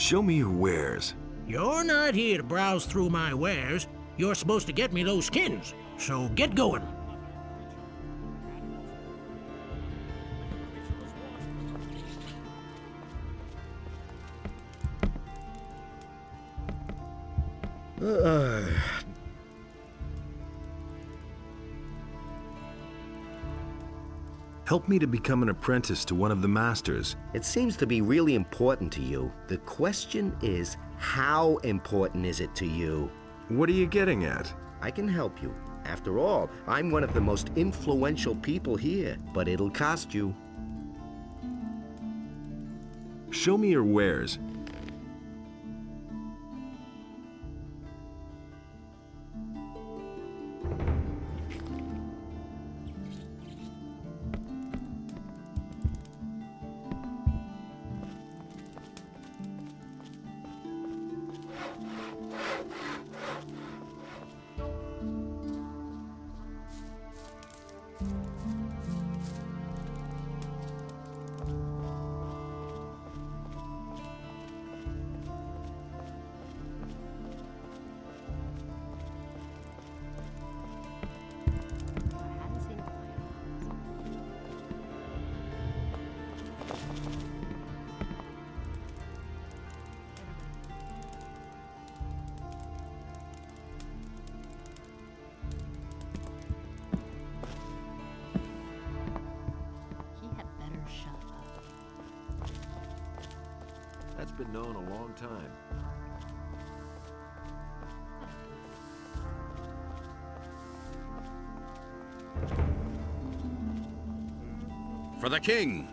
Show me your wares. You're not here to browse through my wares. You're supposed to get me those skins, so get going. Help me to become an apprentice to one of the masters. It seems to be really important to you. The question is, how important is it to you? What are you getting at? I can help you. After all, I'm one of the most influential people here, but it'll cost you. Show me your wares. That's been known a long time. For the king!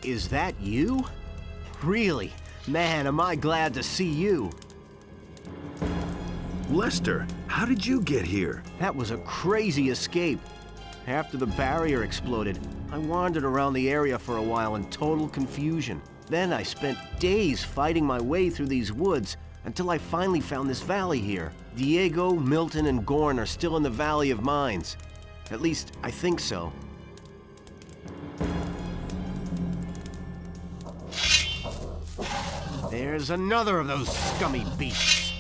Is that you? Really? Man, am I glad to see you. Lester, how did you get here? That was a crazy escape. After the barrier exploded, I wandered around the area for a while in total confusion. Then I spent days fighting my way through these woods until I finally found this valley here. Diego, Milton, and Gorn are still in the Valley of Mines. At least, I think so. There's another of those scummy beasts.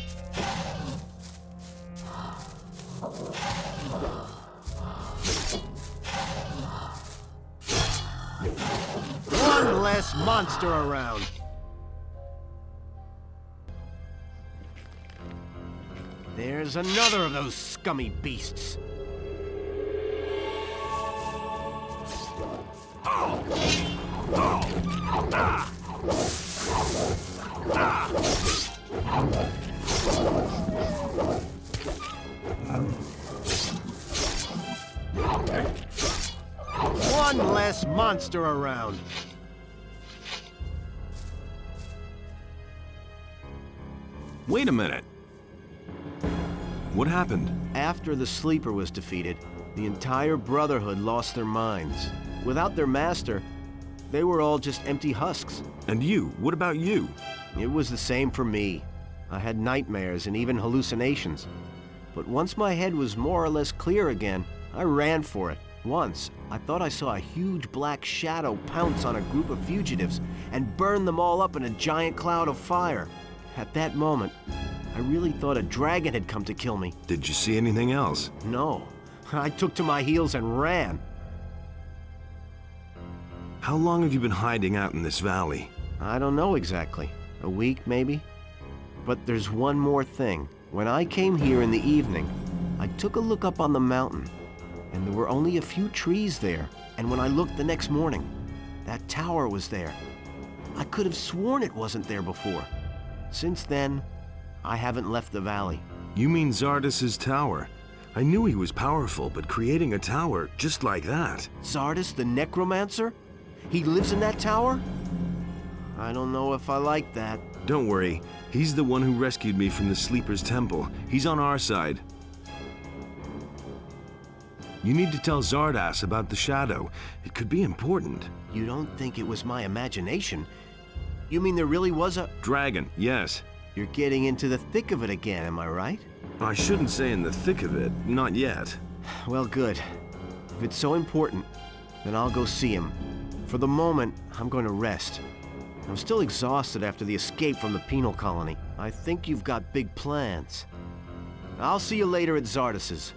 One less monster around. There's another of those scummy beasts. One less monster around. Wait a minute. What happened? After the Sleeper was defeated, the entire Brotherhood lost their minds. Without their master, they were all just empty husks. And you? What about you? It was the same for me. I had nightmares and even hallucinations. But once my head was more or less clear again, I ran for it. Once, I thought I saw a huge black shadow pounce on a group of fugitives and burn them all up in a giant cloud of fire. At that moment, I really thought a dragon had come to kill me. Did you see anything else? No. I took to my heels and ran. How long have you been hiding out in this valley? I don't know exactly. A week, maybe? But there's one more thing. When I came here in the evening, I took a look up on the mountain, and there were only a few trees there. And when I looked the next morning, that tower was there. I could have sworn it wasn't there before. Since then, I haven't left the valley. You mean Zardas's tower? I knew he was powerful, but creating a tower just like that... Zardas the Necromancer? He lives in that tower? I don't know if I like that. Don't worry, he's the one who rescued me from the Sleeper's temple. He's on our side. You need to tell Zardas about the shadow. It could be important. You don't think it was my imagination? You mean there really was a... Dragon, yes. You're getting into the thick of it again, am I right? I shouldn't say in the thick of it, not yet. Well, good. If it's so important, then I'll go see him. For the moment, I'm going to rest. I'm still exhausted after the escape from the penal colony. I think you've got big plans. I'll see you later at Zardas's.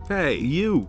Hey, you!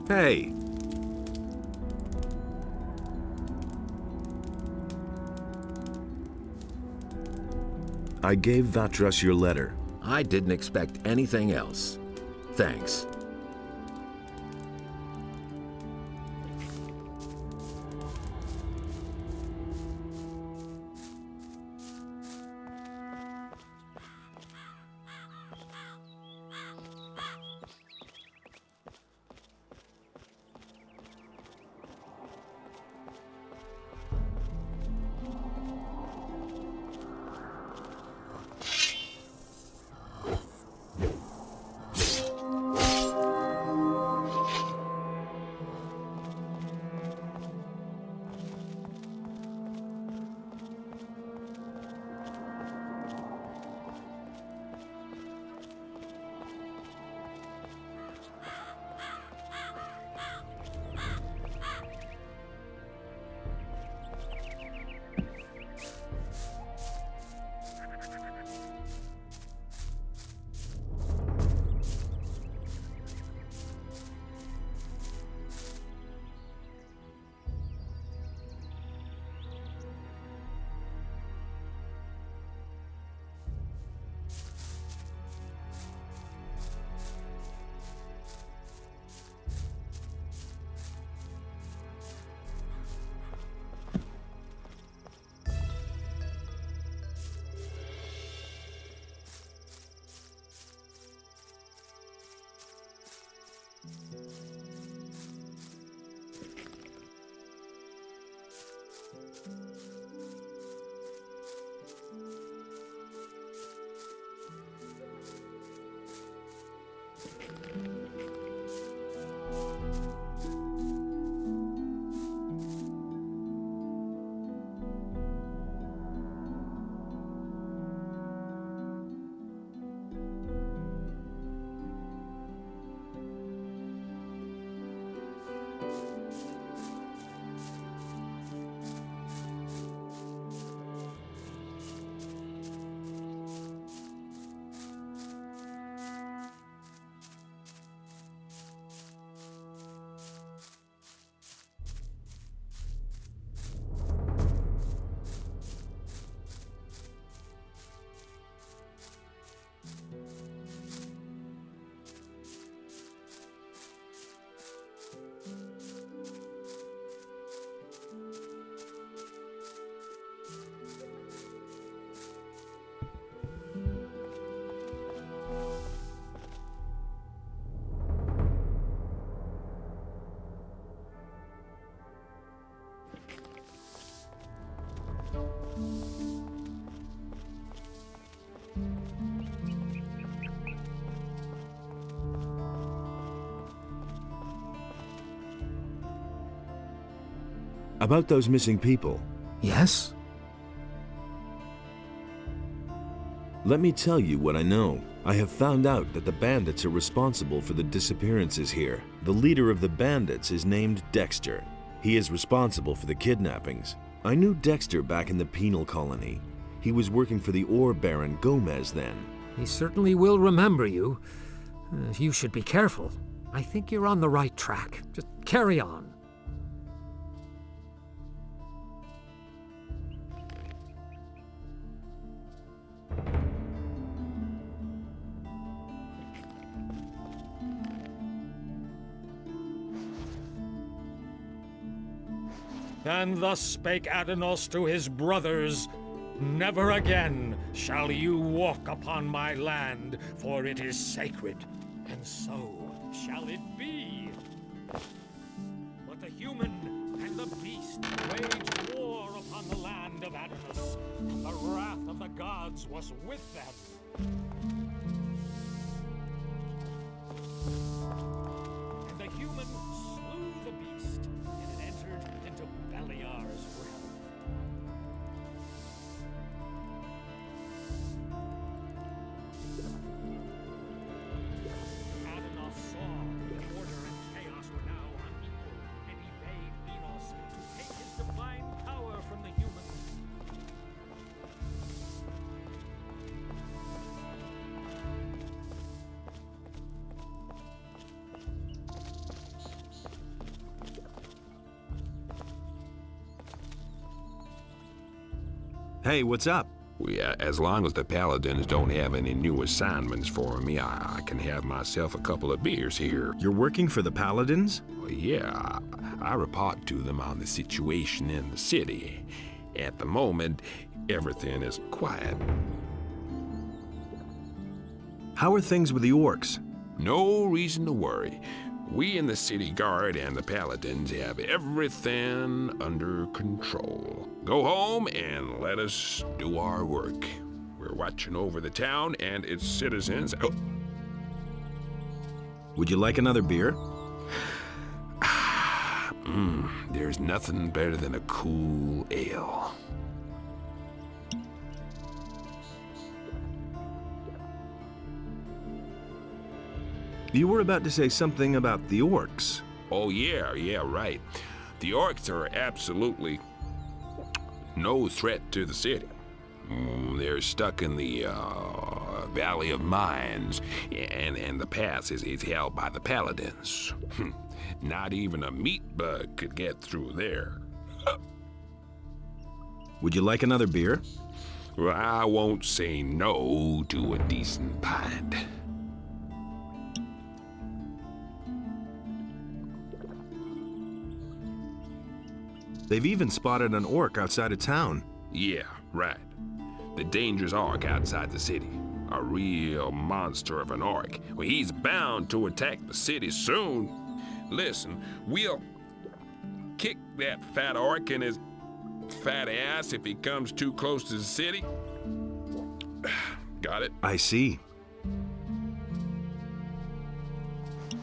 Hey! I gave Vatras your letter. I didn't expect anything else. Thanks. About those missing people. Yes? Let me tell you what I know. I have found out that the bandits are responsible for the disappearances here. The leader of the bandits is named Dexter. He is responsible for the kidnappings. I knew Dexter back in the penal colony. He was working for the ore baron Gomez then. He certainly will remember you. You should be careful. I think you're on the right track. Just carry on. And thus spake Adanos to his brothers, "Never again shall you walk upon my land, for it is sacred, and so shall it be." But the human and the beast waged war upon the land of Adanos, and the wrath of the gods was with them. And the human slew the beast, and it entered into Beliar's realm. Adanos saw that order and chaos were now unequal, and he bade Enos to take his divine power from the human. Hey, what's up? As long as the paladins don't have any new assignments for me, I can have myself a couple of beers here. You're working for the paladins? Well, yeah, I report to them on the situation in the city. At the moment, everything is quiet. How are things with the orcs? No reason to worry. We in the city guard and the paladins have everything under control. Go home and let us do our work. We're watching over the town and its citizens. Oh. Would you like another beer? There's nothing better than a cool ale. You were about to say something about the orcs. Oh, yeah, right. The orcs are absolutely no threat to the city. They're stuck in the Valley of Mines, and the pass is held by the paladins. Not even a meat bug could get through there. Would you like another beer? Well, I won't say no to a decent pint. They've even spotted an orc outside of town. Yeah, right. The dangerous orc outside the city. A real monster of an orc. Well, he's bound to attack the city soon. Listen, we'll kick that fat orc in his fat ass if he comes too close to the city. Got it? I see.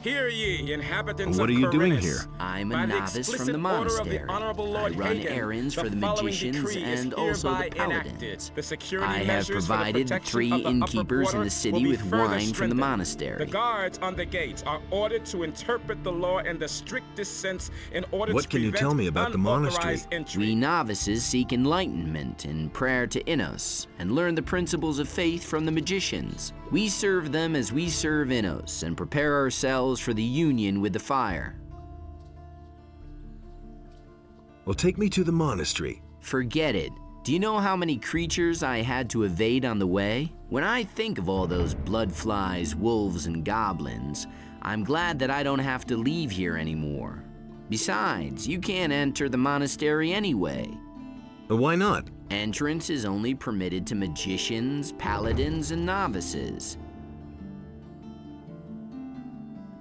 Hear ye, inhabitants What of are you doing Corinthus. here? I'm By a the novice from explicit the order of monastery. the Honorable I Lord run Hagen, errands for the following magicians decree is and also the hereby paladins. enacted. The security I have measures for the provided protection 3 of the upper innkeepers in quarter the city will be with further wine from the strengthened. monastery. The guards on the gates are ordered to interpret the law in the strictest sense in order What to can you prevent tell me about the monastery? unauthorized entry. We novices seek enlightenment in prayer to Innos and learn the principles of faith from the magicians. We serve them as we serve Innos and prepare ourselves for the union with the fire. Well, take me to the monastery. Forget it. Do you know how many creatures I had to evade on the way? When I think of all those bloodflies, wolves, and goblins, I'm glad that I don't have to leave here anymore. Besides, you can't enter the monastery anyway. Why not? Entrance is only permitted to magicians, paladins, and novices.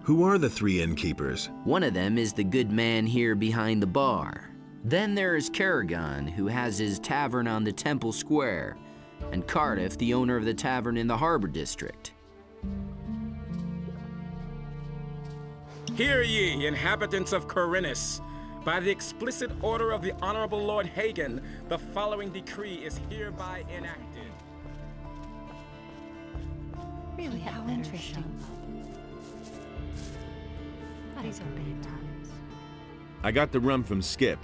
Who are the 3 innkeepers? One of them is the good man here behind the bar. Then there is Karagon, who has his tavern on the Temple Square, and Cardiff, the owner of the tavern in the Harbor District. Hear ye, inhabitants of Corinthus. By the explicit order of the Honorable Lord Hagen, the following decree is hereby enacted. Really, how interesting. These are big times. I got the rum from Skip,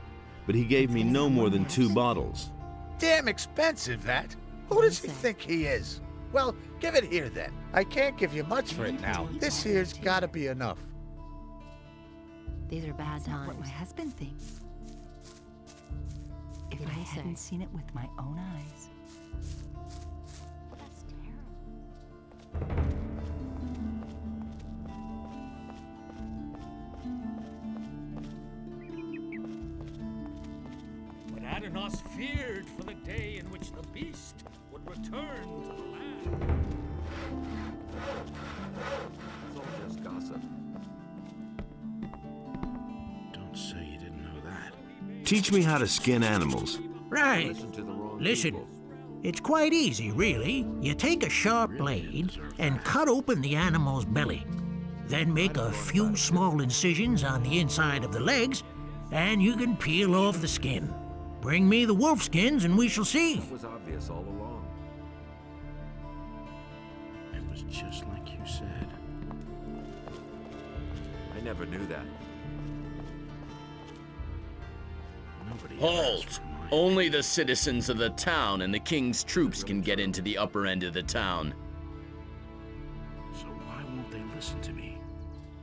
but he gave me no more than 2 bottles. Damn expensive, that. Who does he think he is? Well, give it here then. I can't give you much for it now. This here's gotta be enough. These are bad times. What my husband thinks. If I hadn't seen it with my own eyes. That's terrible. But Adanos feared for the day in which the beast would return to the land. It's all just gossip. Don't say you didn't know that. Teach me how to skin animals. Right. Listen to the wrong Listen, people. it's quite easy, really. You take a sharp blade and cut open the animal's belly. Then make a few small incisions on the inside of the legs, and you can peel off the skin. Bring me the wolf skins and we shall see. It was obvious all along. It was just like you said. I never knew that. Nobody Halt! Only the citizens of the town and the king's troops can get into the upper end of the town. So why won't they listen to me?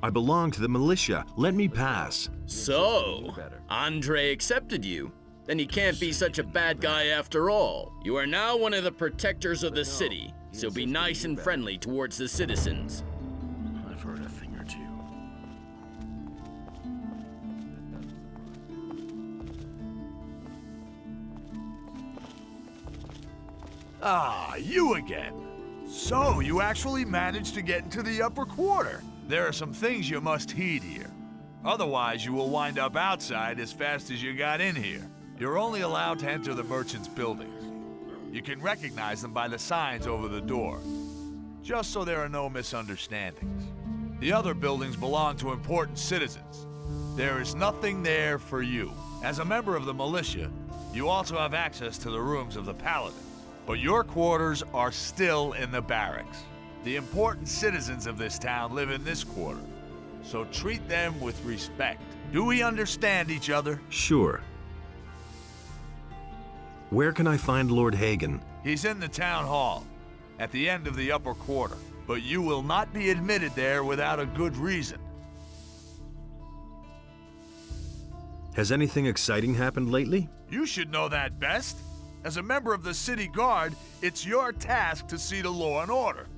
I belong to the militia. Let me pass. So, Andre accepted you. Then he can't be such a bad guy after all. You are now one of the protectors of the city, so be nice and friendly towards the citizens. I've heard a thing or two. Ah, you again. So, you actually managed to get into the upper quarter. There are some things you must heed here. Otherwise, you will wind up outside as fast as you got in here. You're only allowed to enter the merchants' buildings. You can recognize them by the signs over the door, just so there are no misunderstandings. The other buildings belong to important citizens. There is nothing there for you. As a member of the militia, you also have access to the rooms of the paladins, but your quarters are still in the barracks. The important citizens of this town live in this quarter, so treat them with respect. Do we understand each other? Sure. Where can I find Lord Hagen? He's in the town hall, at the end of the upper quarter, but you will not be admitted there without a good reason. Has anything exciting happened lately? You should know that best. As a member of the city guard, it's your task to see to law and order.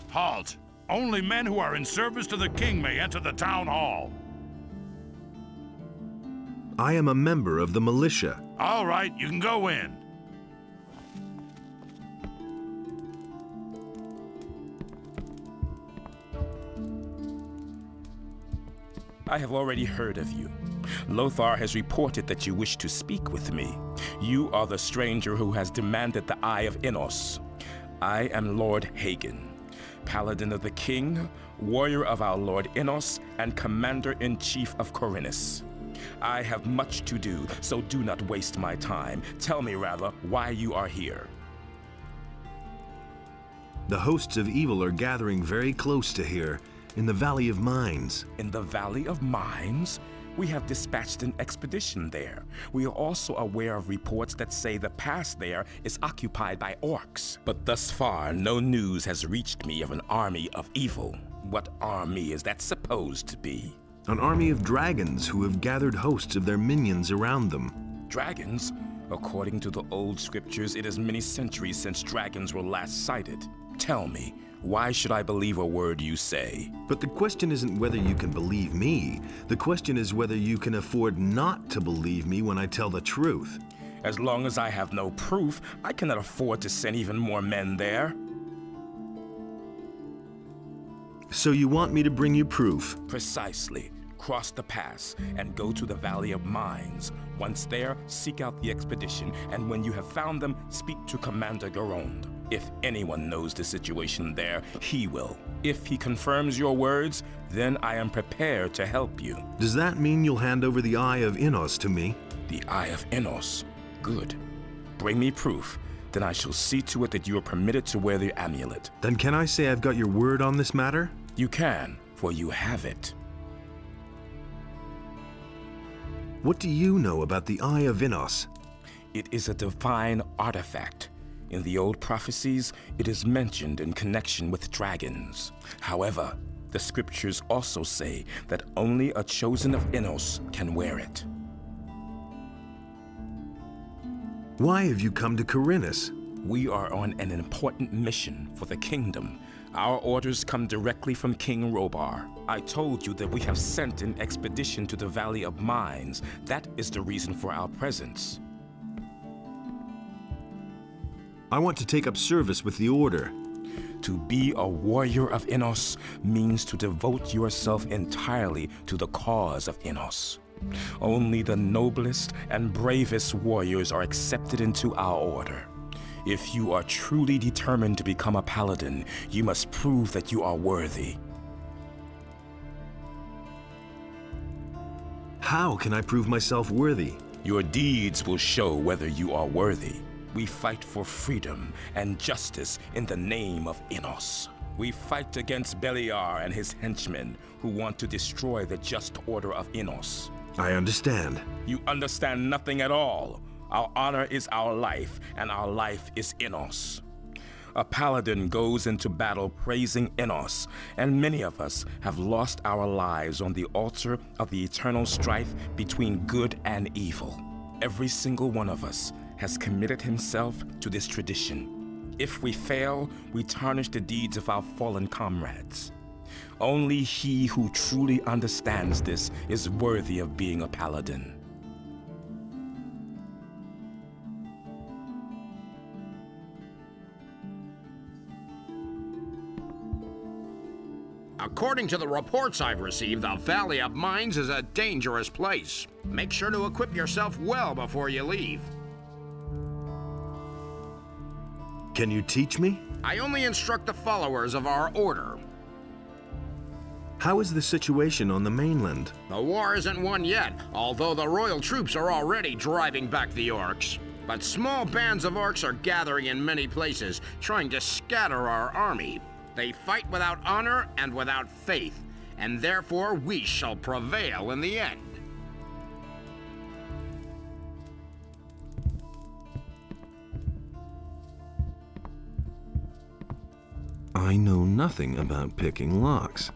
Halt! Only men who are in service to the king may enter the town hall. I am a member of the militia. All right, you can go in. I have already heard of you. Lothar has reported that you wish to speak with me. You are the stranger who has demanded the Eye of Innos. I am Lord Hagen, Paladin of the King, warrior of our Lord Innos, and Commander-in-Chief of Corinus. I have much to do, so do not waste my time. Tell me, rather, why you are here. The hosts of evil are gathering very close to here, in the Valley of Mines. In the Valley of Mines? We have dispatched an expedition there. We are also aware of reports that say the pass there is occupied by orcs. But thus far, no news has reached me of an army of evil. What army is that supposed to be? An army of dragons who have gathered hosts of their minions around them. Dragons? According to the old scriptures, it is many centuries since dragons were last sighted. Tell me, why should I believe a word you say? But the question isn't whether you can believe me. The question is whether you can afford not to believe me when I tell the truth. As long as I have no proof, I cannot afford to send even more men there. So you want me to bring you proof? Precisely. Cross the pass and go to the Valley of Mines. Once there, seek out the expedition, and when you have found them, speak to Commander Garond. If anyone knows the situation there, he will. If he confirms your words, then I am prepared to help you. Does that mean you'll hand over the Eye of Innos to me? The Eye of Innos? Good. Bring me proof. Then I shall see to it that you are permitted to wear the amulet. Then can I say I've got your word on this matter? You can, for you have it. What do you know about the Eye of Innos? It is a divine artifact. In the old prophecies, it is mentioned in connection with dragons. However, the scriptures also say that only a chosen of Innos can wear it. Why have you come to Corinus? We are on an important mission for the kingdom. Our orders come directly from King Robar. I told you that we have sent an expedition to the Valley of Mines. That is the reason for our presence. I want to take up service with the Order. To be a warrior of Innos means to devote yourself entirely to the cause of Innos. Only the noblest and bravest warriors are accepted into our order. If you are truly determined to become a paladin, you must prove that you are worthy. How can I prove myself worthy? Your deeds will show whether you are worthy. We fight for freedom and justice in the name of Innos. We fight against Beliar and his henchmen who want to destroy the just order of Innos. I understand. You understand nothing at all. Our honor is our life, and our life is Innos. A paladin goes into battle praising Innos, and many of us have lost our lives on the altar of the eternal strife between good and evil. Every single one of us has committed himself to this tradition. If we fail, we tarnish the deeds of our fallen comrades. Only he who truly understands this is worthy of being a paladin. According to the reports I've received, the Valley of Mines is a dangerous place. Make sure to equip yourself well before you leave. Can you teach me? I only instruct the followers of our order. How is the situation on the mainland? The war isn't won yet, although the royal troops are already driving back the orcs. But small bands of orcs are gathering in many places, trying to scatter our army. They fight without honor and without faith, and therefore we shall prevail in the end. I know nothing about picking locks.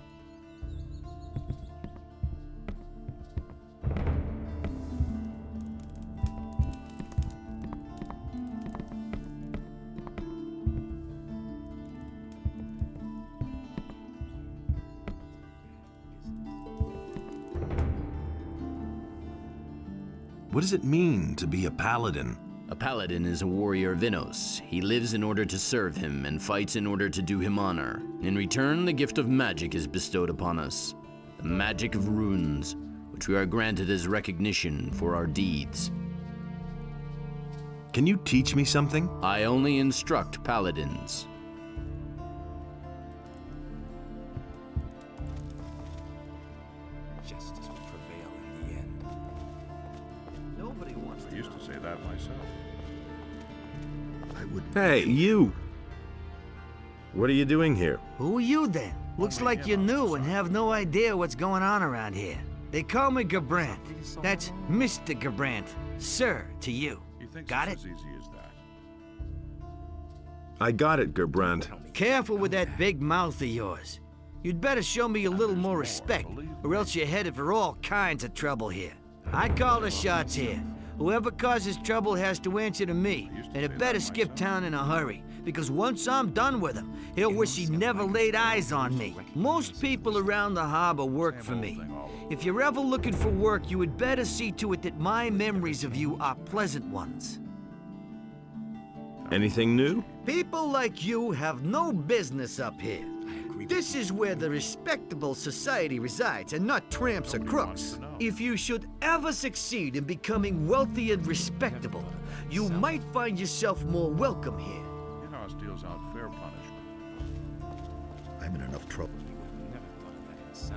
What does it mean to be a paladin? A paladin is a warrior of Innos. He lives in order to serve him and fights in order to do him honor. In return, the gift of magic is bestowed upon us. The magic of runes, which we are granted as recognition for our deeds. Can you teach me something? I only instruct paladins. Justice will prevail in the end. Nobody wants to. I used to say that myself. Hey, you! What are you doing here? Who are you then? Looks like you're new and have no idea what's going on around here. They call me Gabrant. That's Mr. Gabrant. Sir, to you. Got it? As easy as that. I got it, Gabrant. Careful with that big mouth of yours. You'd better show me a little more respect, or else you're headed for all kinds of trouble here. I call the shots here. Whoever causes trouble has to answer to me, and it better skip town in a hurry, because once I'm done with him, he'll wish he never laid eyes on me. Most people around the harbor work for me. If you're ever looking for work, you would better see to it that my memories of you are pleasant ones. Anything new? People like you have no business up here. This is where the respectable society resides, and not tramps or crooks. If you should ever succeed in becoming wealthy and respectable, you might find yourself more welcome here. In-house deals out fair punishment. I'm in enough trouble.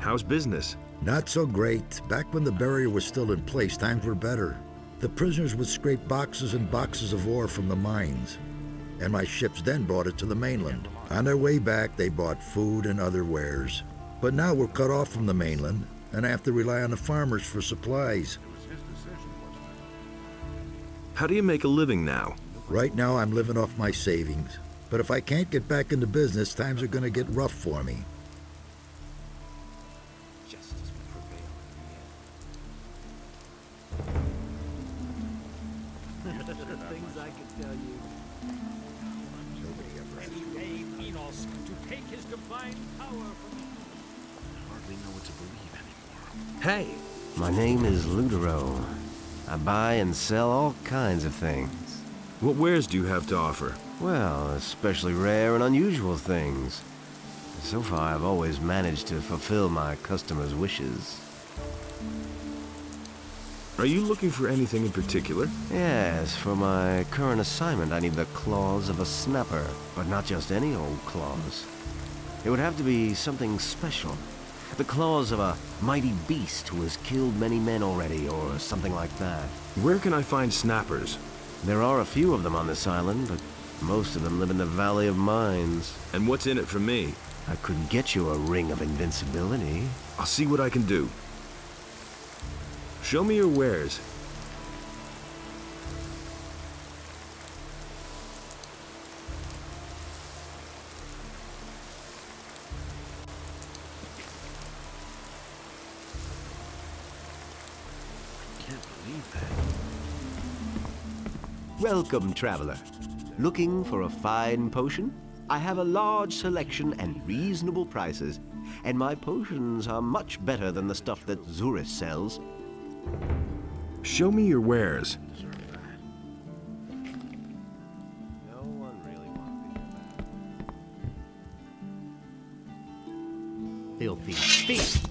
How's business? Not so great. Back when the barrier was still in place, times were better. The prisoners would scrape boxes and boxes of ore from the mines, and my ships then brought it to the mainland. On their way back, they bought food and other wares. But now we're cut off from the mainland, and I have to rely on the farmers for supplies. How do you make a living now? Right now, I'm living off my savings. But if I can't get back into business, times are going to get rough for me. Things I could tell you. Enos to take his divine power from me. I hardly know what to believe anymore. Hey, my name is Ludero. I buy and sell all kinds of things. What wares do you have to offer? Well, especially rare and unusual things. So far, I've always managed to fulfill my customers' wishes. Are you looking for anything in particular? Yes, for my current assignment, I need the claws of a snapper, but not just any old claws. It would have to be something special. The claws of a mighty beast who has killed many men already, or something like that. Where can I find snappers? There are a few of them on this island, but most of them live in the Valley of Mines. And what's in it for me? I could get you a ring of invincibility. I'll see what I can do. Show me your wares. I can't believe that. Welcome, traveler. Looking for a fine potion? I have a large selection and reasonable prices, and my potions are much better than the stuff that Zurus sells. Show me your wares. No one really wants to hear that. Filthy thief!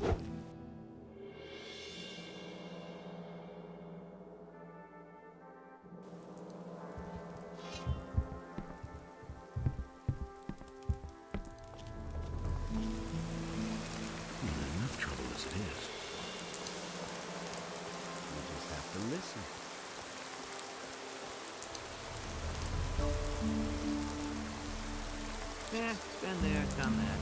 Enough trouble as it is. To listen. Yeah, been there, done that.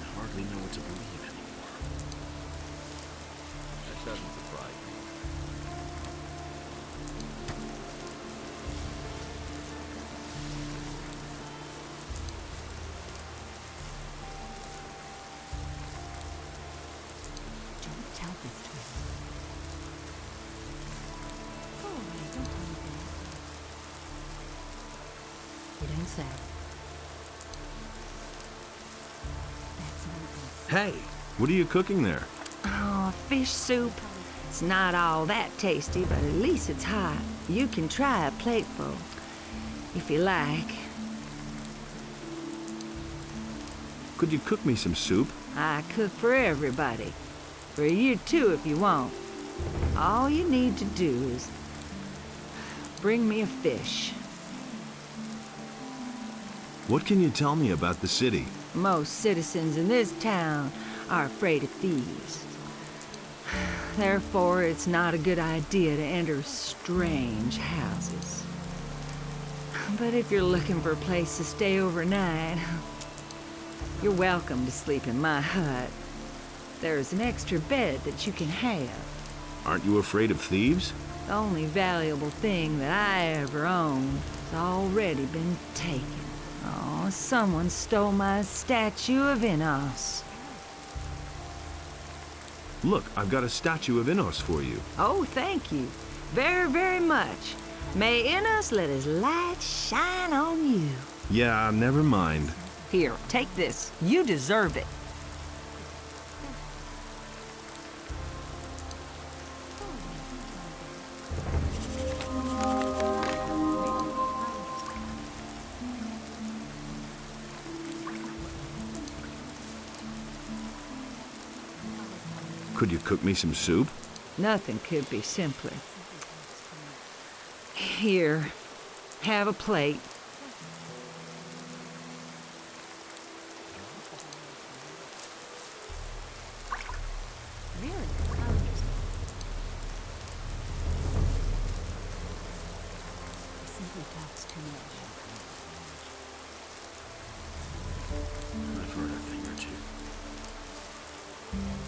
I hardly know what to believe anymore. That doesn't surprise me. Tell this to him. Go away, don't tell me that. It ain't sad. That's no good. Hey, what are you cooking there? Oh, fish soup. It's not all that tasty, but at least it's hot. You can try a plateful, if you like. Could you cook me some soup? I cook for everybody. For you too, if you want. All you need to do is bring me a fish. What can you tell me about the city? Most citizens in this town are afraid of thieves. Therefore, it's not a good idea to enter strange houses. But if you're looking for a place to stay overnight, you're welcome to sleep in my hut. There's an extra bed that you can have. Aren't you afraid of thieves? The only valuable thing that I ever owned has already been taken. Oh, someone stole my statue of Enos. Look, I've got a statue of Enos for you. Oh, thank you. Very, very much. May Enos let his light shine on you. Yeah, never mind. Here, take this. You deserve it. Could you cook me some soup? Nothing could be simpler. Here, have a plate.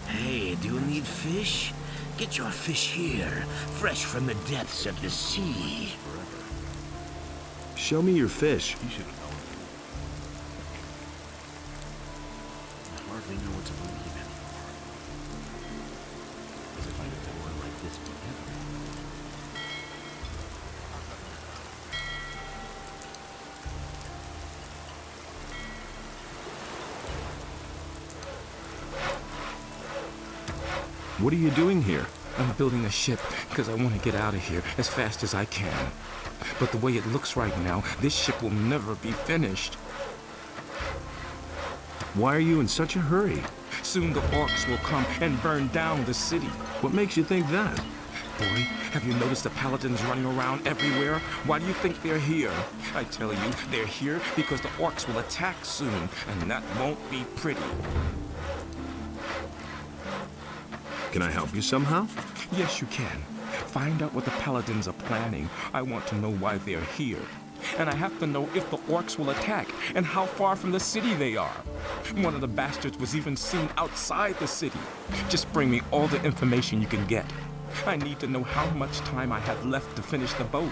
Hey, do you need fish? Get your fish here, fresh from the depths of the sea. Show me your fish. He should have known. I hardly know what to believe anymore. As if I'd have done one like this forever. What are you doing here? I'm building a ship because I want to get out of here as fast as I can. But the way it looks right now, this ship will never be finished. Why are you in such a hurry? Soon the orcs will come and burn down the city. What makes you think that? Boy, have you noticed the paladins running around everywhere? Why do you think they're here? I tell you, they're here because the orcs will attack soon, and that won't be pretty. Can I help you somehow? Yes, you can. Find out what the paladins are planning. I want to know why they're here. And I have to know if the orcs will attack and how far from the city they are. One of the bastards was even seen outside the city. Just bring me all the information you can get. I need to know how much time I have left to finish the boat.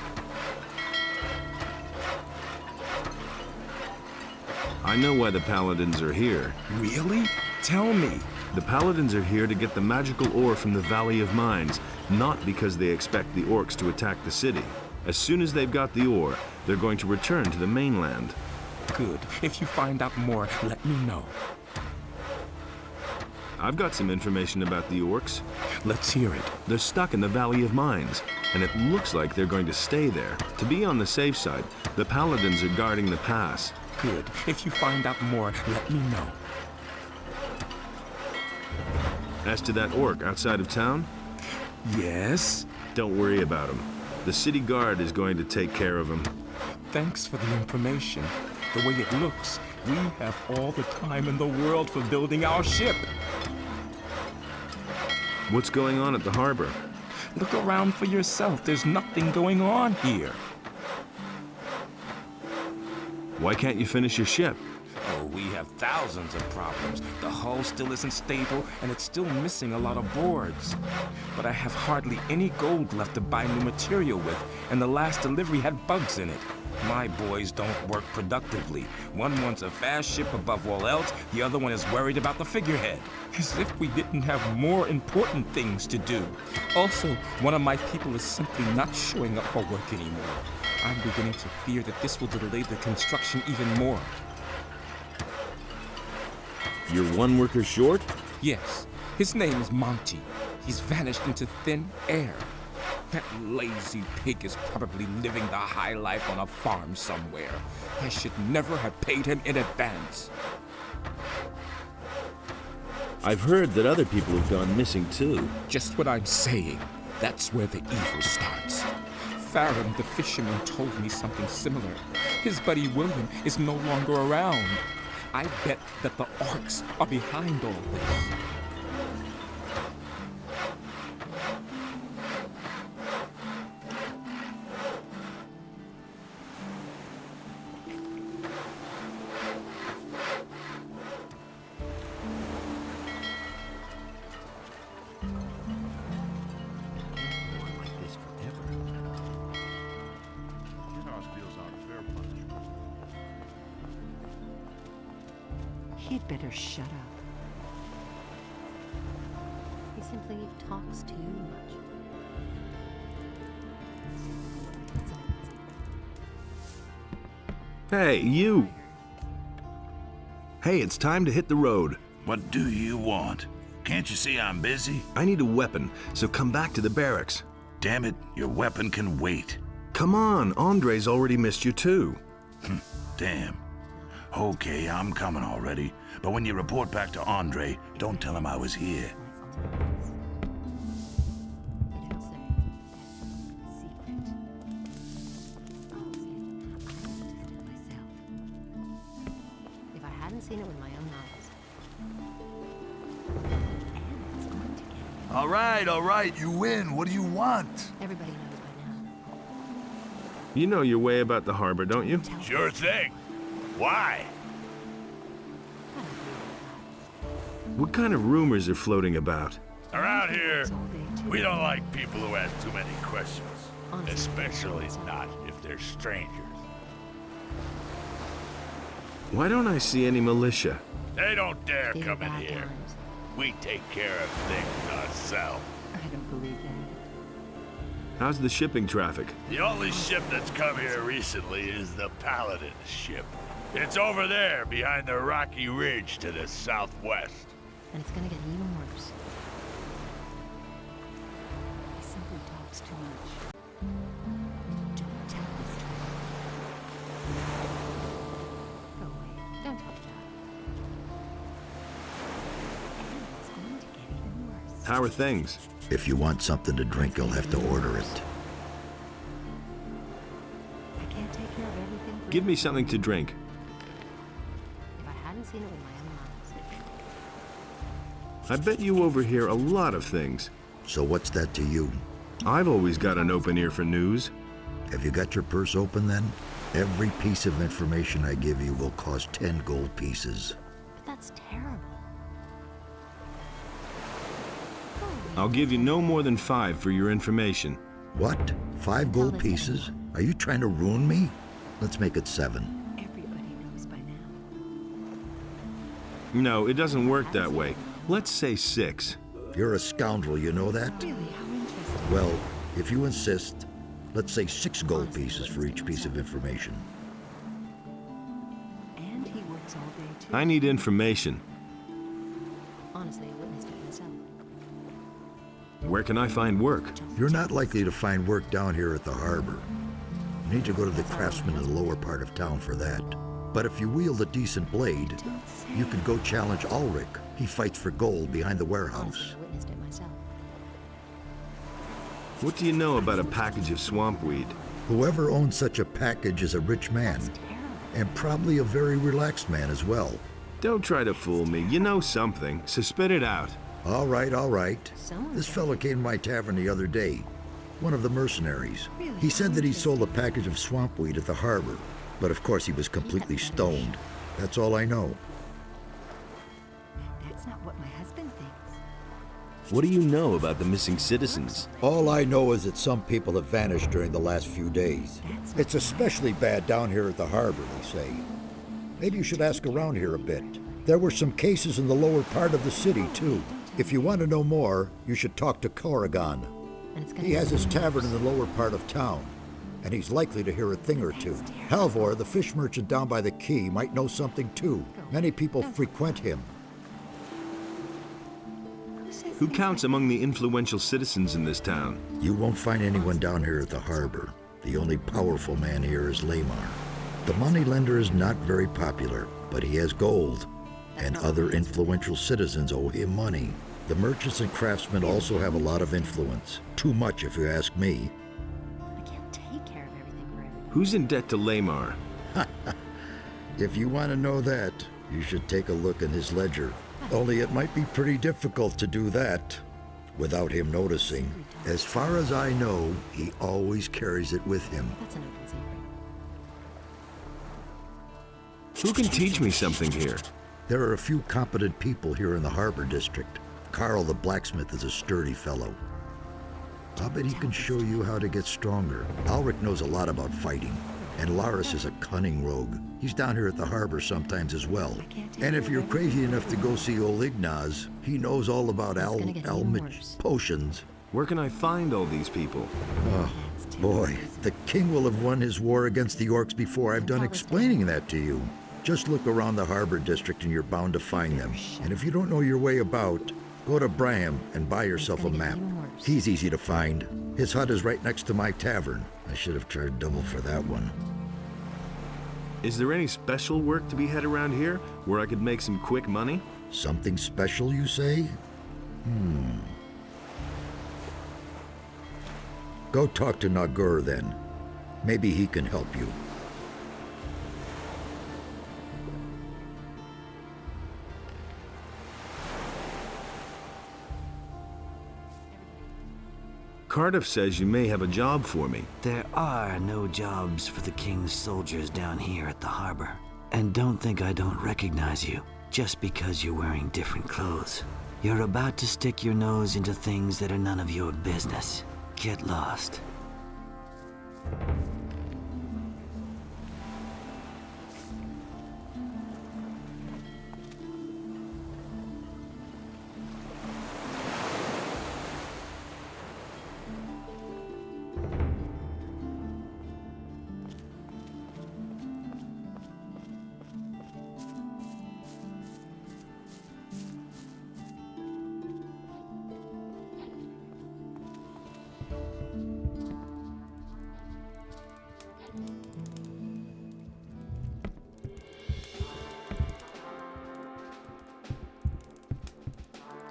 I know why the paladins are here. Really? Tell me. The paladins are here to get the magical ore from the Valley of Mines, not because they expect the orcs to attack the city. As soon as they've got the ore, they're going to return to the mainland. Good. If you find out more, let me know. I've got some information about the orcs. Let's hear it. They're stuck in the Valley of Mines, and it looks like they're going to stay there. To be on the safe side, the paladins are guarding the pass. Good. If you find out more, let me know. As to that orc outside of town? Yes? Don't worry about him. The city guard is going to take care of him. Thanks for the information. The way it looks, we have all the time in the world for building our ship. What's going on at the harbor? Look around for yourself. There's nothing going on here. Why can't you finish your ship? Oh, we have thousands of problems. The hull still isn't stable, and it's still missing a lot of boards. But I have hardly any gold left to buy new material with, and the last delivery had bugs in it. My boys don't work productively. One wants a fast ship above all else, the other one is worried about the figurehead. As if we didn't have more important things to do. Also, one of my people is simply not showing up for work anymore. I'm beginning to fear that this will delay the construction even more. You're one worker short? Yes. His name is Monty. He's vanished into thin air. That lazy pig is probably living the high life on a farm somewhere. I should never have paid him in advance. I've heard that other people have gone missing too. Just what I'm saying. That's where the evil starts. Farron, the fisherman, told me something similar. His buddy William is no longer around. I bet that the orcs are behind all this. He'd better shut up. He simply talks too much. Hey, you! Hey, it's time to hit the road. What do you want? Can't you see I'm busy? I need a weapon, so come back to the barracks. Damn it, your weapon can wait. Come on, Andre's already missed you too. Damn. Okay, I'm coming already. But when you report back to Andre, don't tell him I was here. If I hadn't seen it with my own eyes. All right, you win. What do you want? Everybody knows by now. You know your way about the harbor, don't you? Sure thing. Why? What kind of rumors are floating about? Around here, we don't like people who ask too many questions. Especially not if they're strangers. Why don't I see any militia? They don't dare come in here. We take care of things ourselves. I don't believe that. How's the shipping traffic? The only ship that's come here recently is the Paladin ship. It's over there, behind the rocky ridge to the southwest. And it's gonna get even worse. He simply talks too much. Don't tell this to him. Go away. Don't talk about it. And it's going to get even worse. How are things? If you want something to drink, you'll have to order it. I can't take care of everything for Give you. me something to drink. If I hadn't seen it with my own eyes. I bet you overhear a lot of things. So what's that to you? I've always got an open ear for news. Have you got your purse open then? Every piece of information I give you will cost 10 gold pieces. But that's terrible. I'll give you no more than 5 for your information. What? 5 gold pieces? Are you trying to ruin me? Let's make it 7. Everybody knows by now. No, it doesn't work that way. Let's say 6. You're a scoundrel, you know that? Really, how interesting. Well, if you insist, let's say 6 gold pieces for each piece of information. And he works all day too. I need information. Honestly, I witnessed it myself. Where can I find work? You're not likely to find work down here at the harbor. You need to go to the craftsman in the lower part of town for that. But if you wield a decent blade, you could go challenge Ulrich. He fights for gold behind the warehouse. I witnessed it myself. What do you know about a package of swamp weed? Whoever owns such a package is a rich man. And probably a very relaxed man as well. Don't try to fool me. You know something, so spit it out. All right, all right. This fellow came to my tavern the other day. One of the mercenaries. He said that he sold a package of swamp weed at the harbor. But of course he was completely stoned. That's all I know. That's not what my husband thinks. What do you know about the missing citizens? All I know is that some people have vanished during the last few days. It's especially bad down here at the harbor, they say. Maybe you should ask around here a bit. There were some cases in the lower part of the city, too. If you want to know more, you should talk to Corrigan. He has his tavern in the lower part of town, and he's likely to hear a thing or two. Halvor, the fish merchant down by the quay, might know something too. Many people frequent him. Who counts among the influential citizens in this town? You won't find anyone down here at the harbor. The only powerful man here is Lamar. The moneylender is not very popular, but he has gold, and other influential citizens owe him money. The merchants and craftsmen also have a lot of influence. Too much, if you ask me. I can't take care of everything for everybody. Who's in debt to Lamar? If you want to know that, you should take a look in his ledger. Only it might be pretty difficult to do that without him noticing. As far as I know, he always carries it with him. That's an open secret. Who can teach me something here? There are a few competent people here in the harbor district. Carl the blacksmith is a sturdy fellow. I'll bet he can show you how to get stronger. Ulrich knows a lot about fighting, and Laris is a cunning rogue. He's down here at the harbor sometimes as well. And if you're crazy enough to go see old Ignaz, he knows all about Almich potions. Where can I find all these people? Oh, boy, the king will have won his war against the orcs before I've done explaining that to you. Just look around the harbor district and you're bound to find them. And if you don't know your way about, go to Braham and buy yourself a map. He's easy to find. His hut is right next to my tavern. I should have charged double for that one. Is there any special work to be had around here where I could make some quick money? Something special, you say? Go talk to NotR then. Maybe he can help you. Cardiff says you may have a job for me. There are no jobs for the king's soldiers down here at the harbor. And don't think I don't recognize you, just because you're wearing different clothes. You're about to stick your nose into things that are none of your business. Get lost.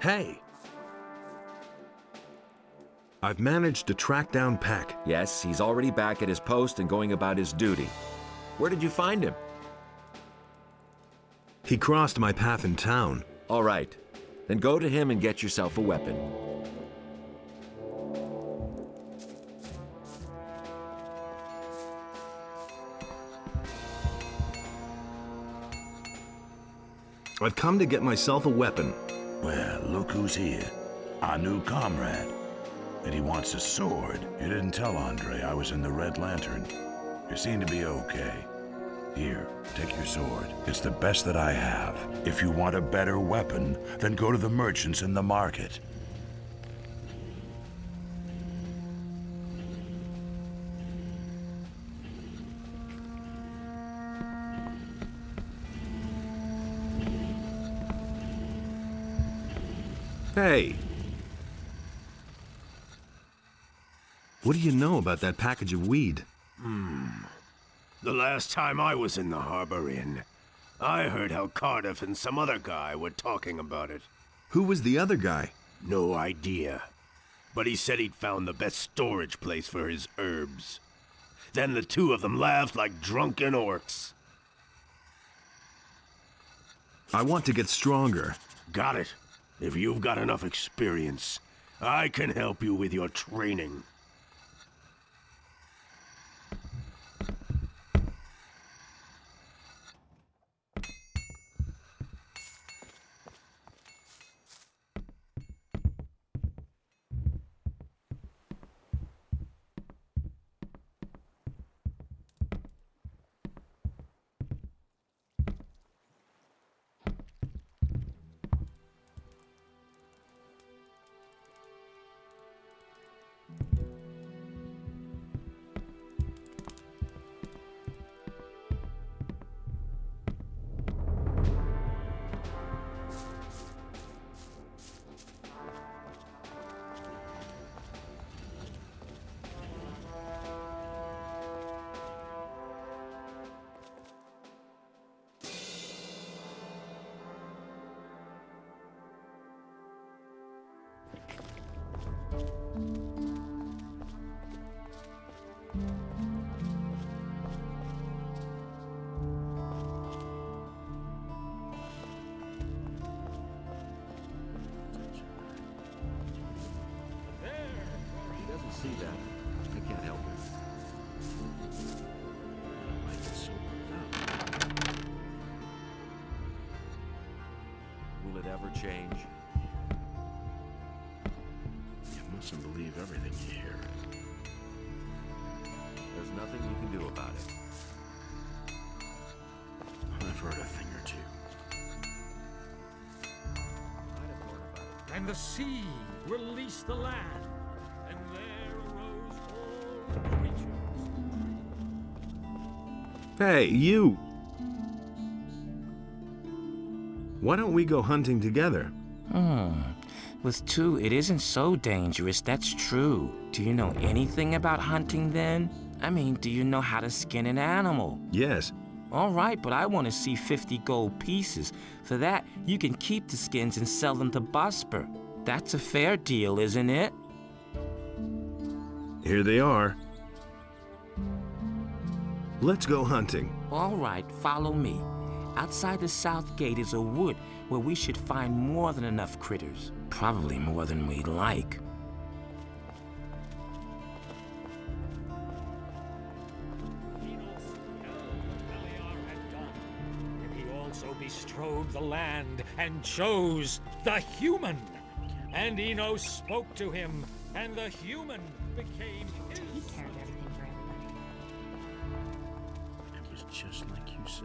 Hey! I've managed to track down Pack. Yes, he's already back at his post and going about his duty. Where did you find him? He crossed my path in town. All right. Then go to him and get yourself a weapon. I've come to get myself a weapon. Well, look who's here. Our new comrade. And he wants a sword. You didn't tell Andre I was in the Red Lantern. You seem to be okay. Here, take your sword. It's the best that I have. If you want a better weapon, then go to the merchants in the market. Hey! What do you know about that package of weed? The last time I was in the Harbor Inn, I heard how Cardiff and some other guy were talking about it. Who was the other guy? No idea. But he said he'd found the best storage place for his herbs. Then the two of them laughed like drunken orcs. I want to get stronger. Got it. If you've got enough experience, I can help you with your training. See that. I can't help it. Will it ever change? You mustn't believe everything you hear. There's nothing you can do about it. I've heard a thing or two. And the sea released the land, and there arose all creatures. Hey, you! Why don't we go hunting together? With two, it isn't so dangerous, that's true. Do you know anything about hunting then? I mean, do you know how to skin an animal? Yes. All right, but I want to see 50 gold pieces. For that, you can keep the skins and sell them to Bosper. That's a fair deal, isn't it? Here they are. Let's go hunting. All right, follow me. Outside the south gate is a wood where we should find more than enough critters. Probably more than we'd like. He also bestrode the land and chose the human. And Enos spoke to him, and the human became his. He cared everything for everybody. It was just like you said.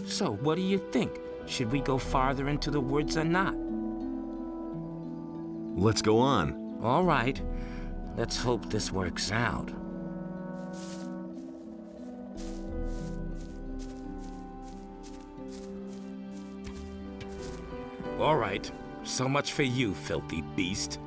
So, what do you think? Should we go farther into the woods or not? Let's go on. All right. Let's hope this works out. All right. So much for you, filthy beast.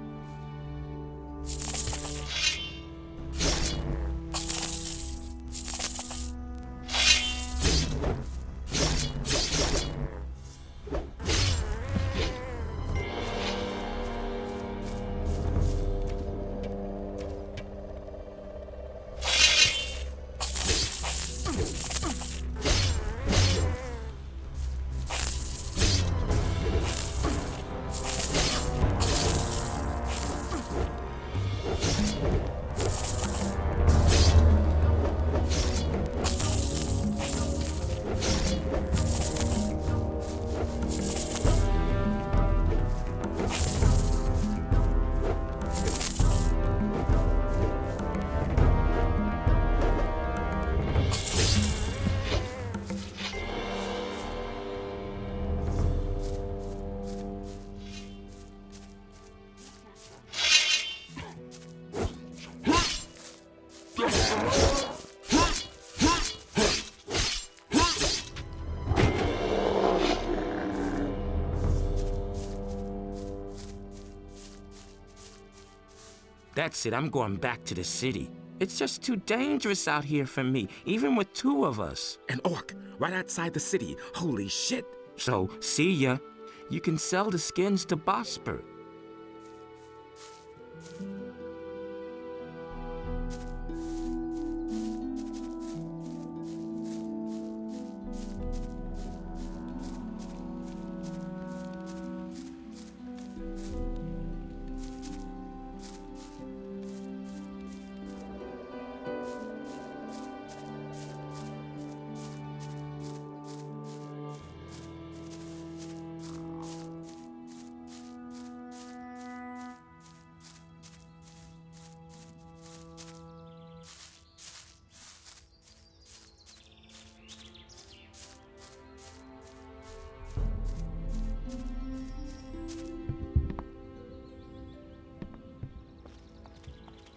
That's it, I'm going back to the city. It's just too dangerous out here for me, even with two of us. An orc, right outside the city. Holy shit. So, see ya. You can sell the skins to Bosper.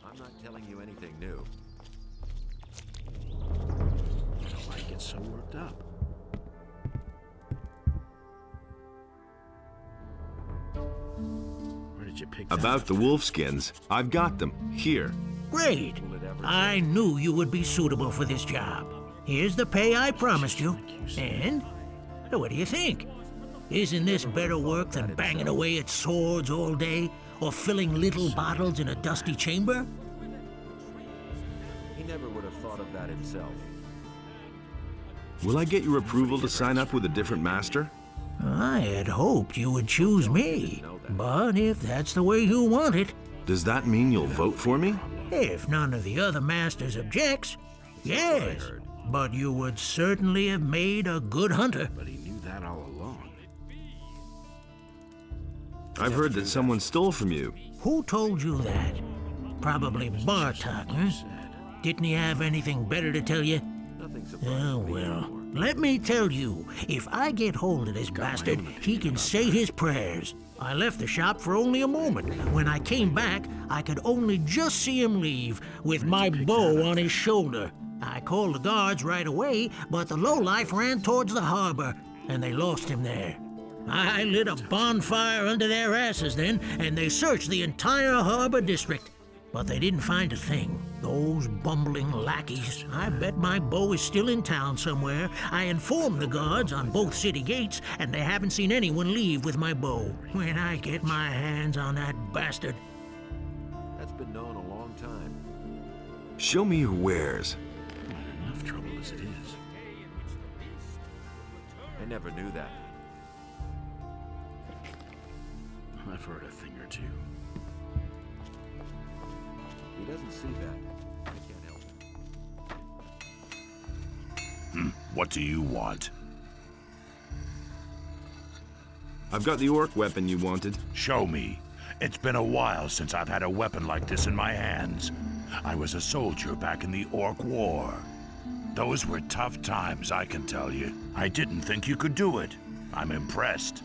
I'm not telling you anything new. I don't like get so worked up. Where did you pick that About up? the wolfskins, I've got them. Here. Great. I knew you would be suitable for this job. Here's the pay I promised you. And what do you think? Isn't this better work than banging away at swords all day, or filling little bottles in a dusty chamber? He never would have thought of that himself. Will I get your approval to sign up with a different master? I had hoped you would choose me, but if that's the way you want it... Does that mean you'll vote for me? If none of the other masters objects, yes. But you would certainly have made a good hunter. But he knew that all along. I've heard that someone stole from you. Who told you that? Probably Bartok, huh? Didn't he have anything better to tell you? Oh, well, let me tell you, if I get hold of this bastard, he can say his prayers. I left the shop for only a moment. When I came back, I could only just see him leave, with my bow on his shoulder. I called the guards right away, but the lowlife ran towards the harbor, and they lost him there. I lit a bonfire under their asses then, and they searched the entire harbor district. But they didn't find a thing. Those bumbling lackeys. I bet my bow is still in town somewhere. I informed the guards on both city gates, and they haven't seen anyone leave with my bow. When I get my hands on that bastard... That's been known a long time. Show me your wares. Enough trouble as it is. I never knew that. I've heard a thing or two. He doesn't see that. I can't help it. What do you want? I've got the orc weapon you wanted. Show me. It's been a while since I've had a weapon like this in my hands. I was a soldier back in the Orc War. Those were tough times, I can tell you. I didn't think you could do it. I'm impressed.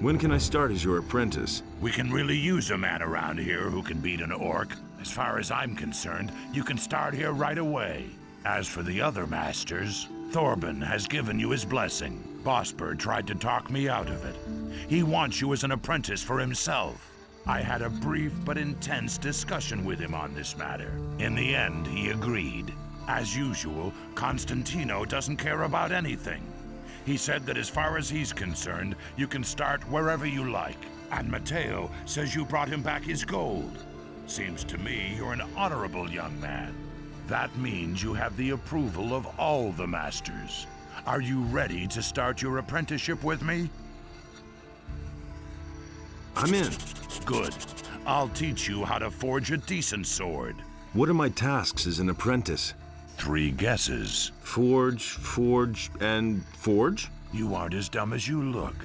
When can I start as your apprentice? We can really use a man around here who can beat an orc. As far as I'm concerned, you can start here right away. As for the other masters, Thorben has given you his blessing. Bossbird tried to talk me out of it. He wants you as an apprentice for himself. I had a brief but intense discussion with him on this matter. In the end, he agreed. As usual, Constantino doesn't care about anything. He said that as far as he's concerned, you can start wherever you like. And Matteo says you brought him back his gold. Seems to me you're an honorable young man. That means you have the approval of all the masters. Are you ready to start your apprenticeship with me? I'm in. Good. I'll teach you how to forge a decent sword. What are my tasks as an apprentice? 3 guesses. Forge, and forge? You aren't as dumb as you look.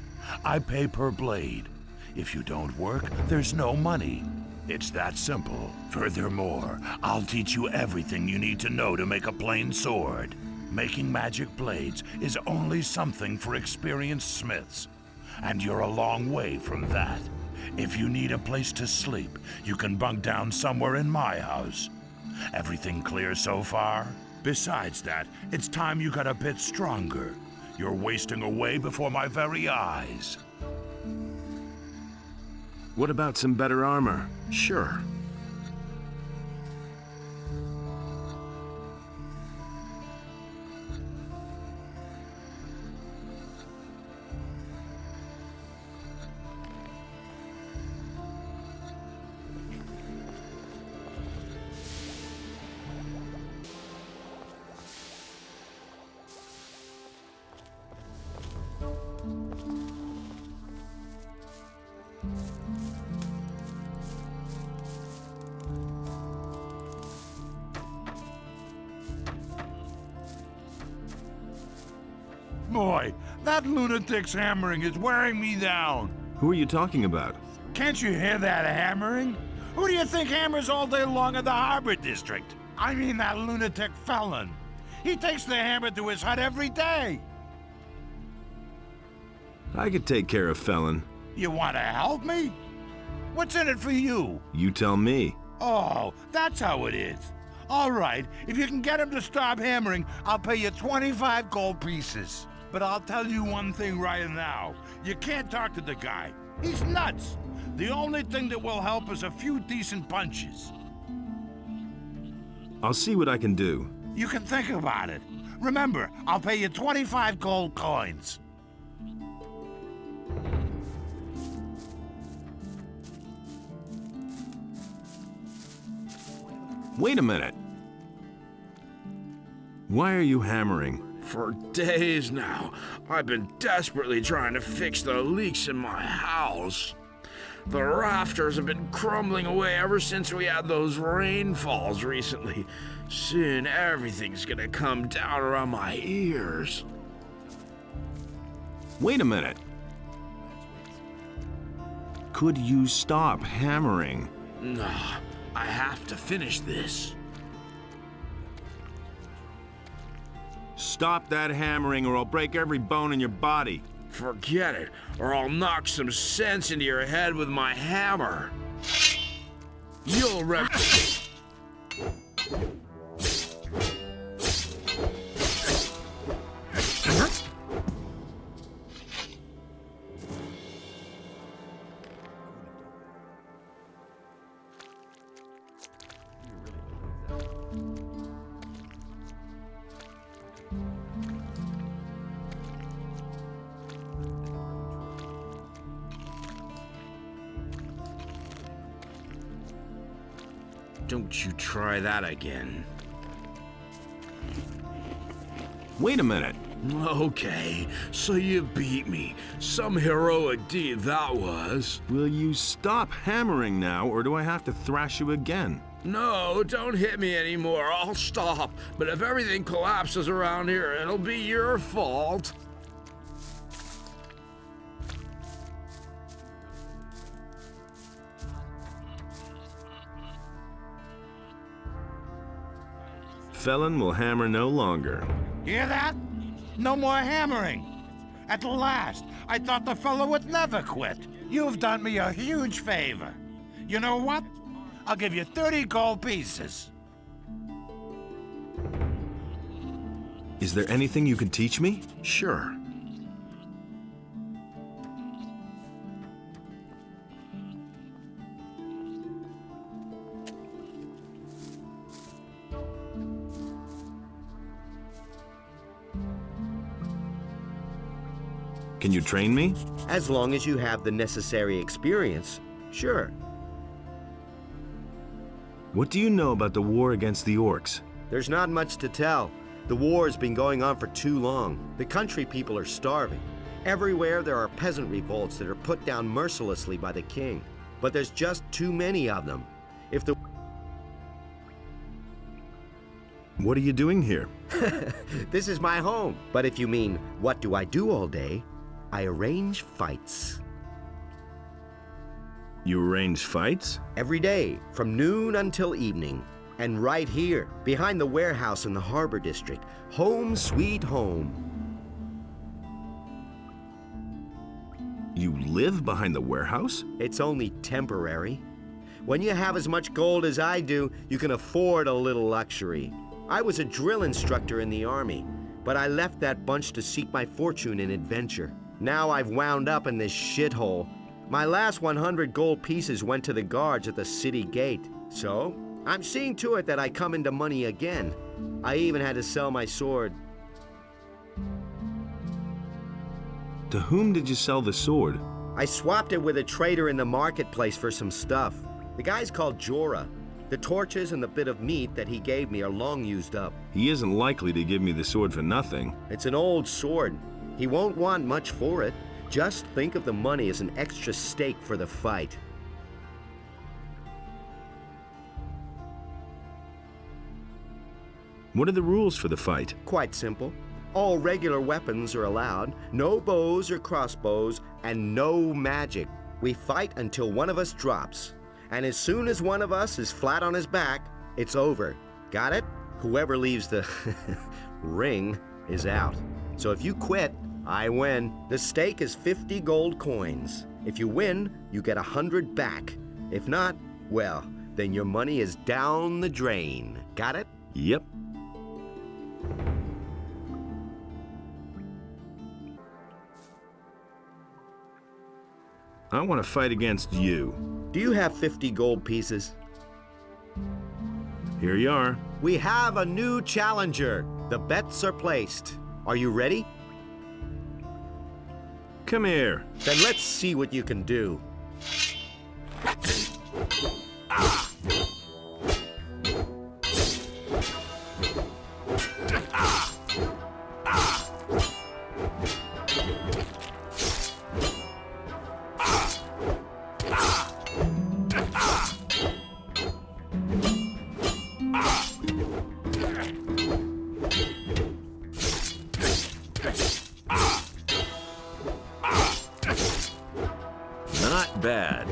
I pay per blade. If you don't work, there's no money. It's that simple. Furthermore, I'll teach you everything you need to know to make a plain sword. Making magic blades is only something for experienced smiths. And you're a long way from that. If you need a place to sleep, you can bunk down somewhere in my house. Everything clear so far? Besides that, it's time you got a bit stronger. You're wasting away before my very eyes. What about some better armor? Sure. Boy, that lunatic's hammering is wearing me down. Who are you talking about? Can't you hear that hammering? Who do you think hammers all day long in the harbor district? I mean that lunatic felon. He takes the hammer to his hut every day. I could take care of Felon. You want to help me? What's in it for you? You tell me. Oh, that's how it is. All right, if you can get him to stop hammering, I'll pay you 25 gold pieces. But I'll tell you one thing right now. You can't talk to the guy. He's nuts. The only thing that will help is a few decent punches. I'll see what I can do. You can think about it. Remember, I'll pay you 25 gold coins. Wait a minute. Why are you hammering? For days now, I've been desperately trying to fix the leaks in my house. The rafters have been crumbling away ever since we had those rainfalls recently. Soon everything's gonna come down around my ears. Wait a minute. Could you stop hammering? No, I have to finish this. Stop that hammering or I'll break every bone in your body. Forget it, or I'll knock some sense into your head with my hammer. You'll Don't you try that again. Wait a minute. Okay, so you beat me. Some heroic deed that was. Will you stop hammering now, or do I have to thrash you again? No, don't hit me anymore. I'll stop. But if everything collapses around here, it'll be your fault. Felon will hammer no longer. Hear that? No more hammering. At last, I thought the fellow would never quit. You've done me a huge favor. You know what? I'll give you 30 gold pieces. Is there anything you can teach me? Sure. Can you train me? As long as you have the necessary experience, sure. What do you know about the war against the orcs? There's not much to tell. The war's been going on for too long. The country people are starving. Everywhere there are peasant revolts that are put down mercilessly by the king. But there's just too many of them. If the... What are you doing here? This is my home. But if you mean, what do I do all day? I arrange fights. You arrange fights? Every day, from noon until evening. And right here, behind the warehouse in the harbor district. Home sweet home. You live behind the warehouse? It's only temporary. When you have as much gold as I do, you can afford a little luxury. I was a drill instructor in the army, but I left that bunch to seek my fortune in adventure. Now I've wound up in this shithole. My last 100 gold pieces went to the guards at the city gate. So, I'm seeing to it that I come into money again. I even had to sell my sword. To whom did you sell the sword? I swapped it with a trader in the marketplace for some stuff. The guy's called Jorah. The torches and the bit of meat that he gave me are long used up. He isn't likely to give me the sword for nothing. It's an old sword. He won't want much for it. Just think of the money as an extra stake for the fight. What are the rules for the fight? Quite simple. All regular weapons are allowed, no bows or crossbows, and no magic. We fight until one of us drops. And as soon as one of us is flat on his back, it's over. Got it? Whoever leaves the ring is out. So if you quit, I win. The stake is 50 gold coins. If you win, you get 100 back. If not, well, then your money is down the drain. Got it? Yep. I want to fight against you. Do you have 50 gold pieces? Here you are. We have a new challenger. The bets are placed. Are you ready? Come here. Then let's see what you can do. Not bad.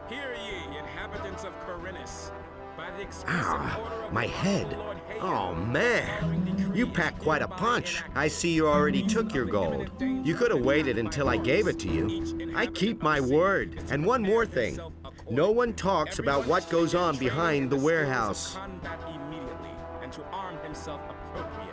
Hear ye, inhabitants of Corinus. By the exclusive order of My head. Oh, man. You packed quite a punch. I see you already took your gold. You could have waited until I gave it to you. I keep my word. And one more thing. No one talks about what goes on behind the warehouse. combat immediately and to arm himself appropriately.